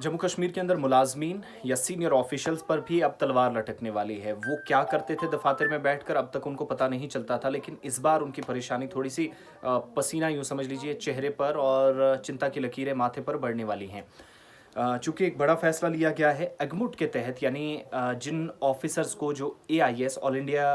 जम्मू कश्मीर के अंदर मुलाजमीन या सीनियर ऑफिशियल्स पर भी अब तलवार लटकने वाली है। वो क्या करते थे दफातर में बैठकर, अब तक उनको पता नहीं चलता था, लेकिन इस बार उनकी परेशानी थोड़ी सी पसीना यूं समझ लीजिए चेहरे पर और चिंता की लकीरें माथे पर बढ़ने वाली हैं। चूंकि एक बड़ा फैसला लिया गया है एगमुट के तहत, यानी जिन ऑफिसर्स को जो एआईएस ऑल इंडिया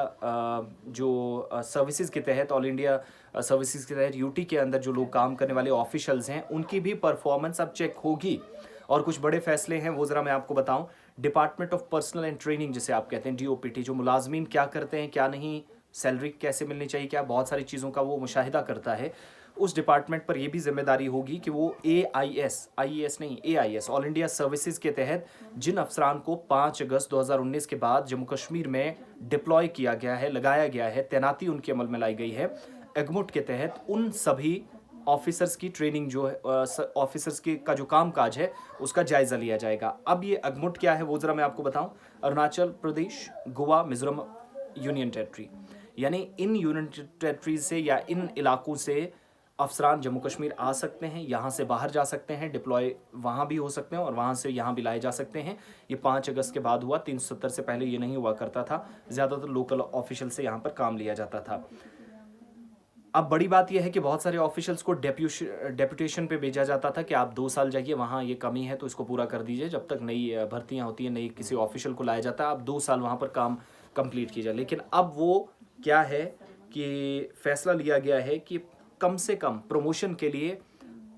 जो सर्विसेज के तहत ऑल इंडिया सर्विसेज के तहत यूटी के अंदर जो लोग काम करने वाले ऑफिशियल्स हैं उनकी भी परफॉर्मेंस अब चेक होगी। और कुछ बड़े फैसले हैं वो ज़रा मैं आपको बताऊं। Department of personal and training जिसे आप कहते हैं डीओपीटी, जो मुलाजमीन क्या करते हैं क्या नहीं, सैलरी कैसे मिलनी चाहिए, क्या बहुत सारी चीज़ों का वो मुशाहिदा करता है, उस डिपार्टमेंट पर यह भी जिम्मेदारी होगी कि वो एआईएस, आईएएस नहीं एआईएस ऑल इंडिया सर्विसेज के तहत जिन अफसरान को 5 अगस्त 2019 के बाद जम्मू कश्मीर में डिप्लॉय किया गया है, लगाया गया है, तैनाती उनके अमल में लाई गई है एगमुट के तहत, उन सभी ऑफिसर्स की ट्रेनिंग जो है, ऑफिसर्स के का जो काम काज है उसका जायजा लिया जाएगा। अब ये एगमुट क्या है वो जरा मैं आपको बताऊं। अरुणाचल प्रदेश, गोवा, मिजोरम यूनियन टेरिटरी, यानी इन यूनियन टेरिटरीज से या इन इलाकों से अफसरान जम्मू कश्मीर आ सकते हैं, यहाँ से बाहर जा सकते हैं, डिप्लॉय वहाँ भी हो सकते हैं और वहाँ से यहाँ भी लाए जा सकते हैं। ये 5 अगस्त के बाद हुआ, 370 से पहले ये नहीं हुआ करता था। ज़्यादातर लोकल ऑफिशियल से यहाँ पर काम लिया जाता था। अब बड़ी बात यह है कि बहुत सारे ऑफिशियल्स को डेप्यूटेशन पे भेजा जाता था कि आप 2 साल जाइए, वहाँ ये कमी है तो इसको पूरा कर दीजिए, जब तक नई भर्तियाँ होती हैं, नई किसी ऑफिशियल को लाया जाता है, आप 2 साल वहाँ पर काम कंप्लीट कीजिए। लेकिन अब वो क्या है कि फैसला लिया गया है कि कम से कम प्रमोशन के लिए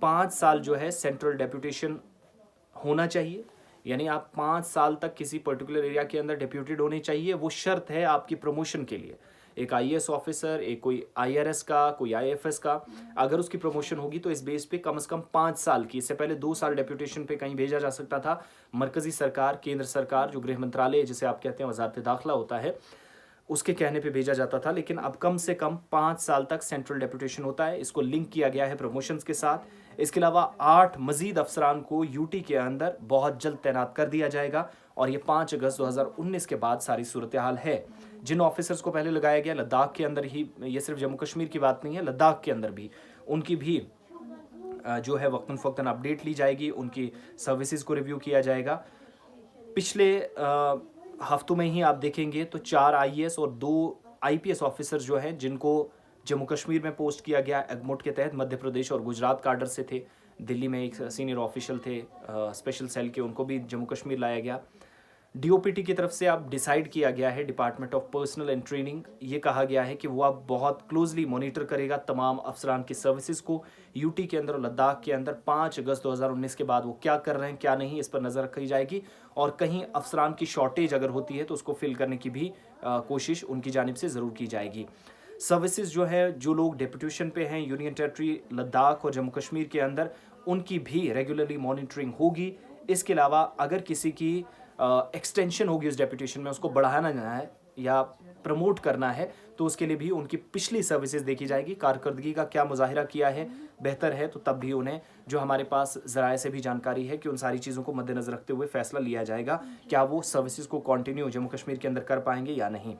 5 साल जो है सेंट्रल डेप्यूटेशन होना चाहिए। यानी आप 5 साल तक किसी पर्टिकुलर एरिया के अंदर डेप्यूटेड होने चाहिए, वो शर्त है आपकी प्रमोशन के लिए। एक आईएएस ऑफिसर, एक कोई आईआरएस का, कोई आईएफएस का, अगर उसकी प्रमोशन होगी तो इस बेस पे कम से कम 5 साल की, इससे पहले 2 साल डेप्यूटेशन पे कहीं भेजा जा सकता था। मरकजी सरकार, केंद्र सरकार, जो गृह मंत्रालय जिसे आप कहते हैं वजारत दाखिला होता है, उसके कहने पे भेजा जाता था, लेकिन अब कम से कम 5 साल तक सेंट्रल डेप्यूटेशन होता है। इसको लिंक किया गया है प्रमोशंस के साथ। इसके अलावा 8 मजीद अफसरान को यूटी के अंदर बहुत जल्द तैनात कर दिया जाएगा और ये 5 अगस्त 2019 के बाद सारी सूरत हाल है। जिन ऑफिसर्स को पहले लगाया गया लद्दाख के अंदर ही, ये सिर्फ जम्मू कश्मीर की बात नहीं है, लद्दाख के अंदर भी उनकी भी जो है वक्तन फ़वक्तन अपडेट ली जाएगी, उनकी सर्विसेज को रिव्यू किया जाएगा। पिछले हफ्तों में ही आप देखेंगे तो 4 आईएएस और 2 आईपीएस ऑफिसर जो हैं जिनको जम्मू कश्मीर में पोस्ट किया गया एगमुट के तहत, मध्य प्रदेश और गुजरात काडर से थे। दिल्ली में एक सीनियर ऑफिशियल थे स्पेशल सेल के, उनको भी जम्मू कश्मीर लाया गया। डीओपीटी की तरफ से अब डिसाइड किया गया है, department of personal and training, ये कहा गया है कि वो अब बहुत क्लोजली मॉनिटर करेगा तमाम अफसरान की सर्विसेज को यूटी के अंदर और लद्दाख के अंदर। 5 अगस्त 2019 के बाद वो क्या कर रहे हैं क्या नहीं, इस पर नज़र रखी जाएगी और कहीं अफसरान की शॉर्टेज अगर होती है तो उसको फिल करने की भी कोशिश उनकी जानिब से ज़रूर की जाएगी। सर्विसेज जो है, जो लोग डेप्यूटेशन पे हैं यूनियन टेरिटरी लद्दाख और जम्मू कश्मीर के अंदर, उनकी भी रेगुलरली मॉनिटरिंग होगी। इसके अलावा अगर किसी की एक्सटेंशन होगी उस डेप्यूटेशन में, उसको बढ़ाना है या प्रमोट करना है, तो उसके लिए भी उनकी पिछली सर्विसेज देखी जाएगी, कारकर्दगी का क्या मुजाहिरा किया है, बेहतर है तो तब भी उन्हें, जो हमारे पास ज़राए से भी जानकारी है कि उन सारी चीज़ों को मद्देनज़र रखते हुए फैसला लिया जाएगा क्या वो सर्विसेज को कंटिन्यू जम्मू कश्मीर के अंदर कर पाएंगे या नहीं।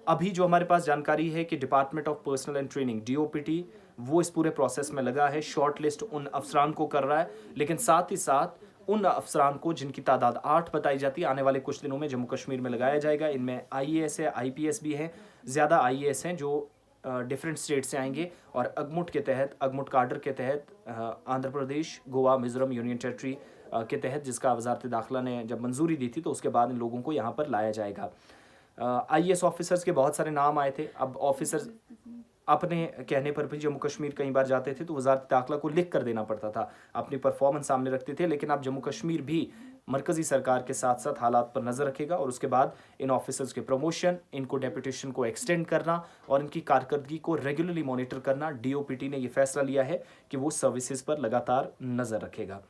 अभी जो हमारे पास जानकारी है कि department of personal and training DOPT वो इस पूरे प्रोसेस में लगा है, शॉर्ट लिस्ट उन अफसरान को कर रहा है, लेकिन साथ ही साथ उन अफसरान को जिनकी तादाद 8 बताई जाती है आने वाले कुछ दिनों में जम्मू कश्मीर में लगाया जाएगा। इनमें आईएएस है, आईपीएस भी है, ज़्यादा आईएएस हैं जो डिफरेंट स्टेट से आएंगे और अगमुट के तहत, अगमुट काडर के तहत आंध्र प्रदेश, गोवा, मिजोरम यूनियन टेरिटरी के तहत, जिसका वजारत दाखिला ने जब मंजूरी दी थी तो उसके बाद इन लोगों को यहाँ पर लाया जाएगा। आईएएस ऑफिसर्स के बहुत सारे नाम आए थे। अब ऑफिसर्स अपने कहने पर भी जम्मू कश्मीर कई बार जाते थे तो वजारत दाखिला को लिख कर देना पड़ता था, अपनी परफॉर्मेंस सामने रखते थे, लेकिन अब जम्मू कश्मीर भी मरकजी सरकार के साथ साथ हालात पर नज़र रखेगा और उसके बाद इन ऑफिसर्स के प्रमोशन, इनको डेप्यूटेशन को एक्सटेंड करना और इनकी कारकर्दगी को रेगुलरली मॉनिटर करना, डीओपीटी ने यह फैसला लिया है कि वो सर्विसेज पर लगातार नज़र रखेगा।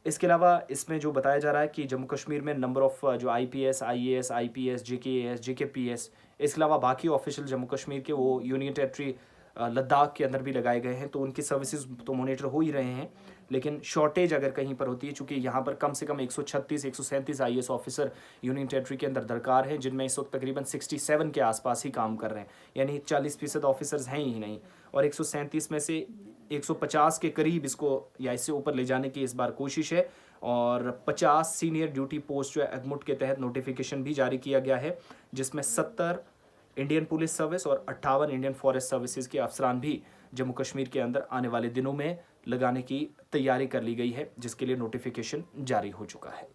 इसके अलावा इसमें जो बताया जा रहा है कि जम्मू कश्मीर में नंबर ऑफ़ जो आईपीएस, आईएएस, आईपीएस, जेकेएएस, जेकेपीएस, इसके अलावा बाकी ऑफिशियल जम्मू कश्मीर के वो यूनियन टेरिटरी लद्दाख के अंदर भी लगाए गए हैं, तो उनकी सर्विसेज तो मॉनिटर हो ही रहे हैं, लेकिन शॉर्टेज अगर कहीं पर होती है, चूंकि यहाँ पर कम से कम 136 137 आईएएस ऑफिसर यूनियन टेरिटरी के अंदर दरकार हैं, जिनमें इस वक्त तकरीबन 67 के आसपास ही काम कर रहे हैं, यानी 40% ऑफिसर्स हैं ही नहीं। और 137 में से 150 के करीब इसको या इससे ऊपर ले जाने की इस बार कोशिश है। और 50 सीनियर ड्यूटी पोस्ट जो है एगमुट के तहत नोटिफिकेशन भी जारी किया गया है, जिसमें 70 इंडियन पुलिस सर्विस और 58 इंडियन फॉरेस्ट सर्विसेज के अफसरान भी जम्मू कश्मीर के अंदर आने वाले दिनों में लगाने की तैयारी कर ली गई है, जिसके लिए नोटिफिकेशन जारी हो चुका है।